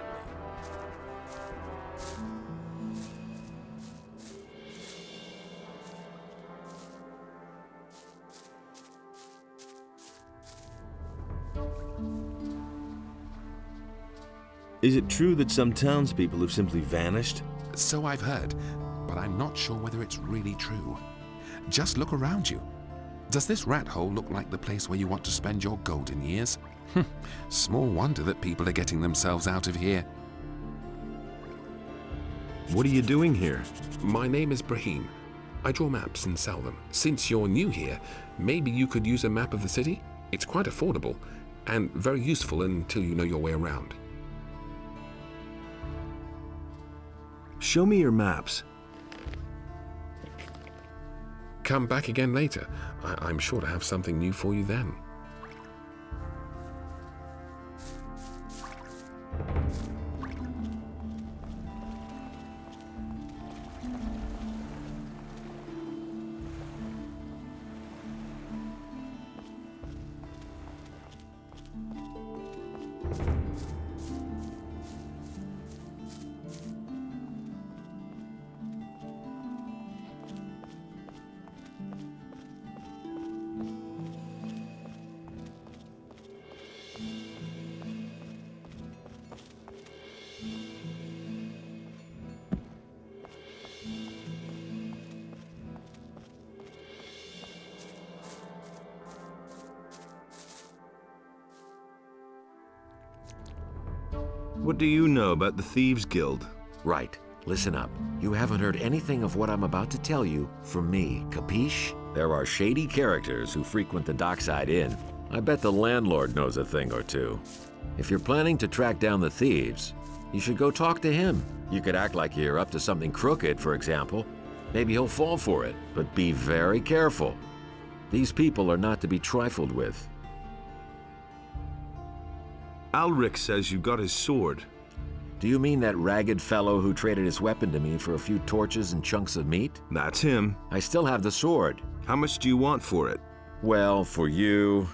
Is it true that some townspeople have simply vanished? So I've heard, but I'm not sure whether it's really true. Just look around you. Does this rat hole look like the place where you want to spend your golden years? Small wonder that people are getting themselves out of here. What are you doing here? My name is Brahim. I draw maps and sell them. Since you're new here, maybe you could use a map of the city? It's quite affordable and very useful until you know your way around. Show me your maps. Come back again later. I'm sure to have something new for you then. What do you know about the Thieves Guild? Right. Listen up. You haven't heard anything of what I'm about to tell you from me, capiche? There are shady characters who frequent the Dockside Inn. I bet the landlord knows a thing or two. If you're planning to track down the thieves, you should go talk to him. You could act like you're up to something crooked, for example. Maybe he'll fall for it, but be very careful. These people are not to be trifled with. Alric says you got his sword. Do you mean that ragged fellow who traded his weapon to me for a few torches and chunks of meat? That's him. I still have the sword. How much do you want for it? Well, for you...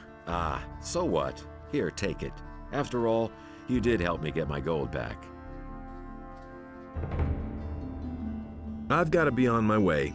so what? Here, take it. After all, you did help me get my gold back. I've got to be on my way.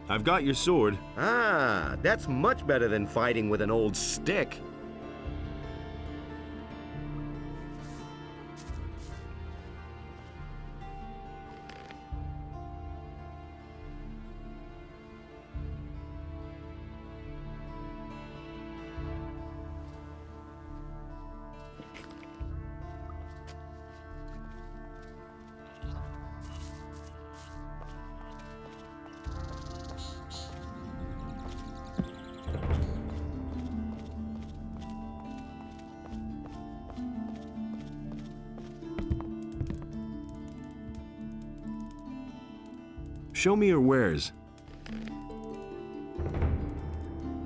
I've got your sword. Ah, that's much better than fighting with an old stick. Show me your wares.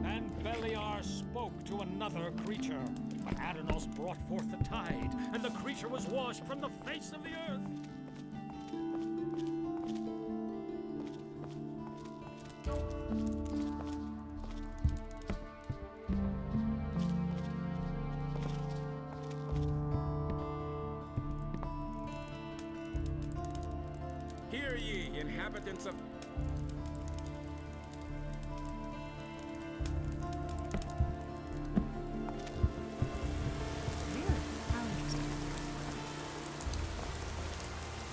And Beliar spoke to another creature, but Adanos brought forth the tide, and the creature was washed from the face of the earth. Hear ye, inhabitants of...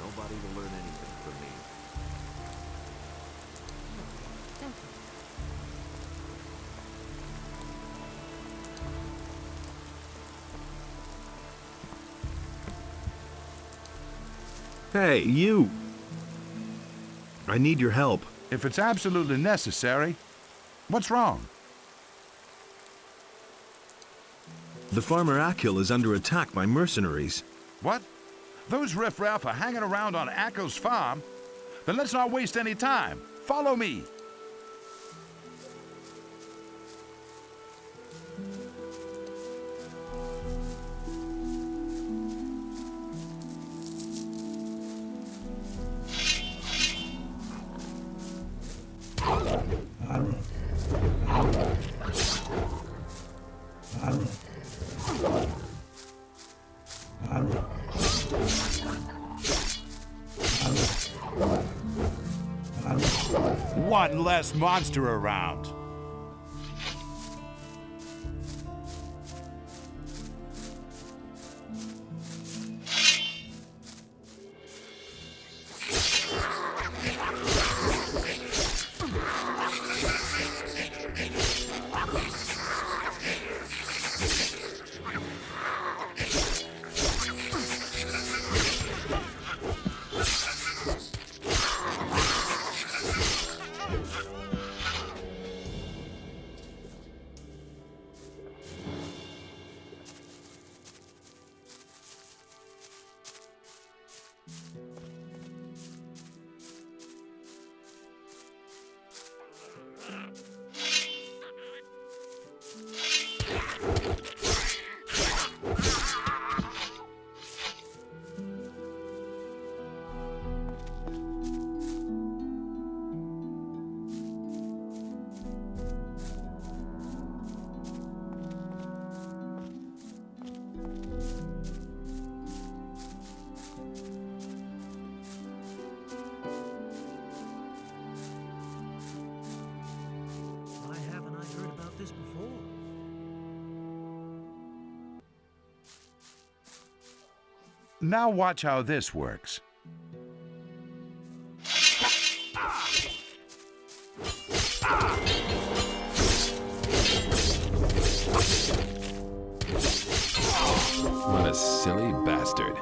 Nobody will learn anything from me. Hey, you! I need your help. If it's absolutely necessary, what's wrong? The farmer Akil is under attack by mercenaries. What? Those riffraff are hanging around on Akil's farm? Then let's not waste any time. Follow me. One less monster around. Now watch how this works. What a silly bastard.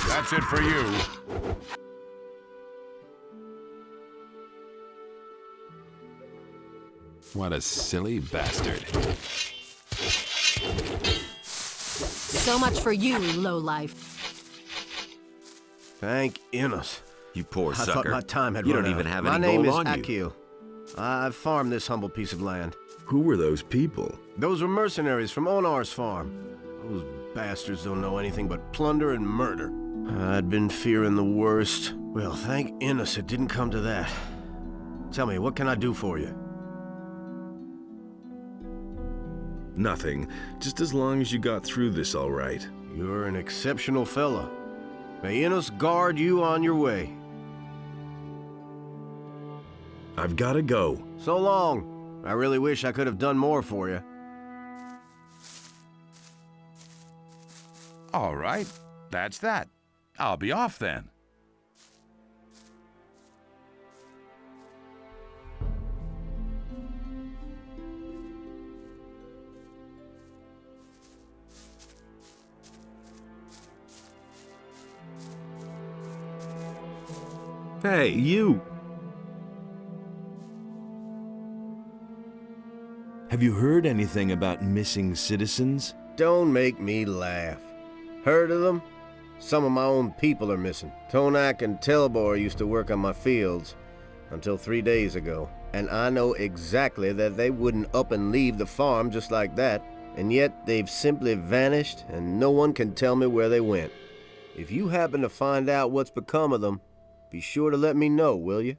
That's it for you. What a silly bastard. So much for you, lowlife. Thank Innos. You poor I sucker. thought my time had You run don't out. even have My any name gold is on you. Akil. I've farmed this humble piece of land. Who were those people? Those were mercenaries from NotR's farm. Those bastards don't know anything but plunder and murder. I'd been fearing the worst. Well, thank Innos it didn't come to that. Tell me, what can I do for you? Nothing. Just as long as you got through this all right. You're an exceptional fella. May Innos guard you on your way. I've got to go. So long. I really wish I could have done more for you. All right, that's that. I'll be off then. Hey, you! Have you heard anything about missing citizens? Don't make me laugh. Heard of them? Some of my own people are missing. Tonak and Telbor used to work on my fields until 3 days ago, and I know exactly that they wouldn't up and leave the farm just like that, and yet they've simply vanished and no one can tell me where they went. If you happen to find out what's become of them, be sure to let me know, will you?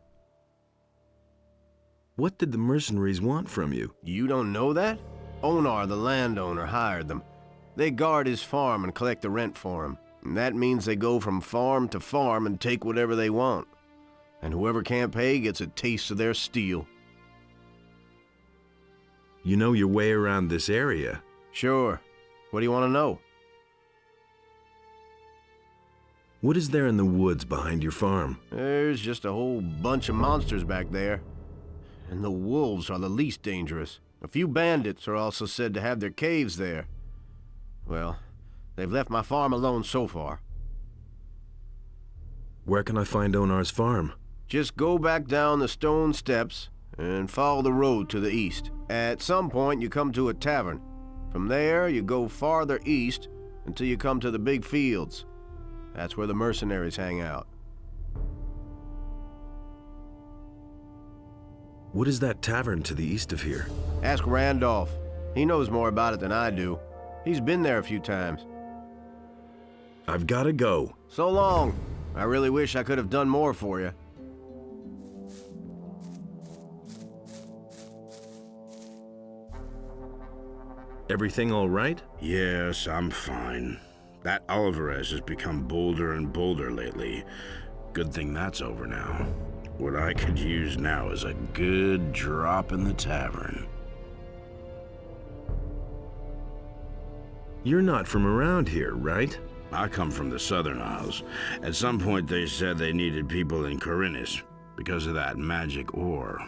What did the mercenaries want from you? You don't know that? NotR, the landowner, hired them. They guard his farm and collect the rent for him. And that means they go from farm to farm and take whatever they want. And whoever can't pay gets a taste of their steel. You know your way around this area. Sure. What do you want to know? What is there in the woods behind your farm? There's just a whole bunch of monsters back there. And the wolves are the least dangerous. A few bandits are also said to have their caves there. Well, they've left my farm alone so far. Where can I find NotR's farm? Just go back down the stone steps and follow the road to the east. At some point, you come to a tavern. From there, you go farther east until you come to the big fields. That's where the mercenaries hang out. What is that tavern to the east of here? Ask Randolph. He knows more about it than I do. He's been there a few times. I've got to go. So long. I really wish I could have done more for you. Everything all right? Yes, I'm fine. That Alvarez has become bolder and bolder lately. Good thing that's over now. What I could use now is a good drop in the tavern. You're not from around here, right? I come from the Southern Isles. At some point they said they needed people in Corinnes because of that magic ore.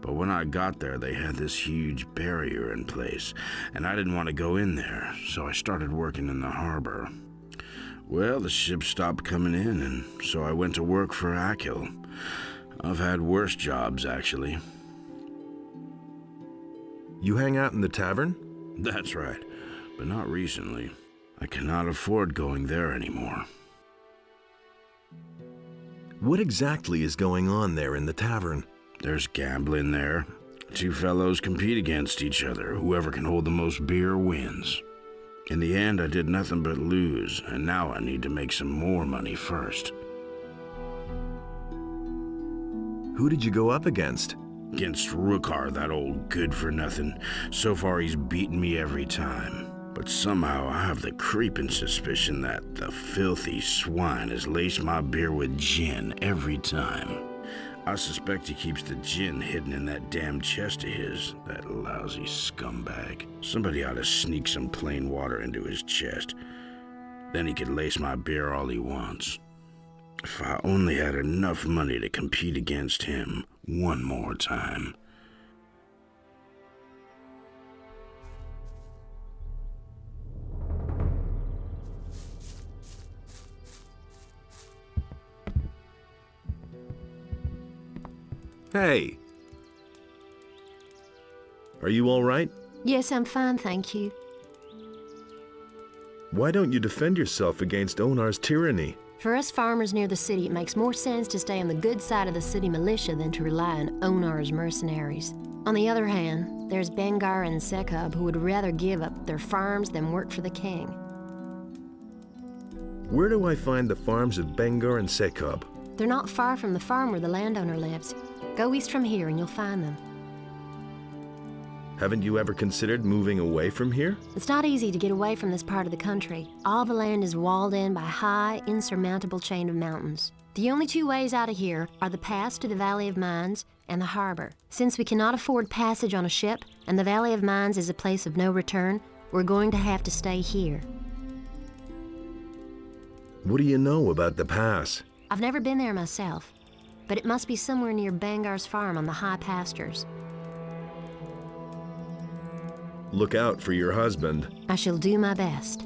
But when I got there, they had this huge barrier in place, and I didn't want to go in there, so I started working in the harbor. Well, the ships stopped coming in, and so I went to work for Akil. I've had worse jobs, actually. You hang out in the tavern? That's right, but not recently. I cannot afford going there anymore. What exactly is going on there in the tavern? There's gambling there. Two fellows compete against each other. Whoever can hold the most beer wins. In the end, I did nothing but lose, and now I need to make some more money first. Who did you go up against? Against Rukar, that old good-for-nothing. So far, he's beaten me every time. But somehow, I have the creeping suspicion that the filthy swine has laced my beer with gin every time. I suspect he keeps the gin hidden in that damn chest of his, that lousy scumbag. Somebody ought to sneak some plain water into his chest. Then he could lace my beer all he wants. If I only had enough money to compete against him one more time. Hey! Are you all right? Yes, I'm fine, thank you. Why don't you defend yourself against NotR's tyranny? For us farmers near the city, it makes more sense to stay on the good side of the city militia than to rely on NotR's mercenaries. On the other hand, there's Bengar and Sekub who would rather give up their farms than work for the king. Where do I find the farms of Bengar and Sekub? They're not far from the farm where the landowner lives. Go east from here and you'll find them. Haven't you ever considered moving away from here? It's not easy to get away from this part of the country. All the land is walled in by a high, insurmountable chain of mountains. The only two ways out of here are the pass to the Valley of Mines and the harbor. Since we cannot afford passage on a ship, and the Valley of Mines is a place of no return, we're going to have to stay here. What do you know about the pass? I've never been there myself, but it must be somewhere near Bengar's farm on the high pastures. Look out for your husband. I shall do my best.